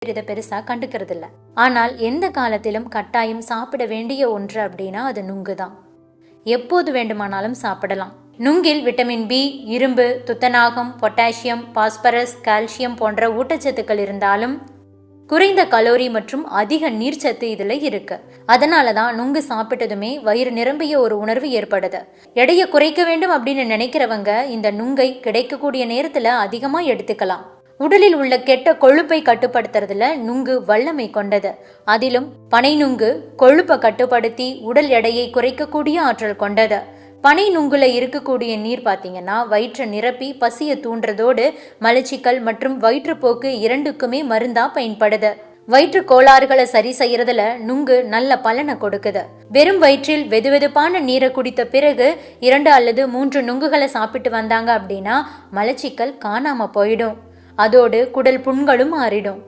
இதை பெருசா கண்டுக்கிறது இல்ல. ஆனால் எந்த காலத்திலும் கட்டாயம் சாப்பிட வேண்டிய ஒன்று அப்படின்னா அது நுங்கு தான். எப்போது வேண்டுமானாலும் சாப்பிடலாம். நுங்கில் விட்டமின் பி, இரும்பு, துத்தநாகம், பொட்டாசியம், பாஸ்பரஸ், கால்சியம் போன்ற ஊட்டச்சத்துக்கள் இருந்தாலும் குறைந்த கலோரி மற்றும் அதிக நீர்ச்சத்து இதுல இருக்கு. அதனாலதான் நுங்கு சாப்பிட்டதுமே வயிறு நிரம்பிய ஒரு உணர்வு ஏற்படுது. எடையை குறைக்க வேண்டும் அப்படின்னு நினைக்கிறவங்க இந்த நுங்கை கிடைக்கக்கூடிய நேரத்துல அதிகமா எடுத்துக்கலாம். உடலில் உள்ள கெட்ட கொழுப்பை கட்டுப்படுத்துறதுல நுங்கு வல்லமை கொண்டது. அதிலும் பனை நுங்கு கொழுப்பை கட்டுப்படுத்தி உடல் எடையை குறைக்கக்கூடிய ஆற்றல் கொண்டது. பனை நுங்குல இருக்கக்கூடிய நீர் பார்த்தீங்கன்னா வயிற்றை நிரப்பி பசியை தூண்டுறதோடு மலச்சிக்கல் மற்றும் வயிற்றுப்போக்கு இரண்டுக்குமே மருந்தா பயன்படுது. வயிற்று கோளாறுகளை சரி செய்யறதுல நுங்கு நல்ல பலனை கொடுக்குது. வெறும் வயிற்றில் வெதுவெதுப்பான நீரை குடித்த பிறகு 2 அல்லது 3 நுங்குகளை சாப்பிட்டு வந்தாங்க அப்படின்னா மலச்சிக்கல் காணாம போயிடும். அதோடு குடல் புண்களும் ஆறிடும்.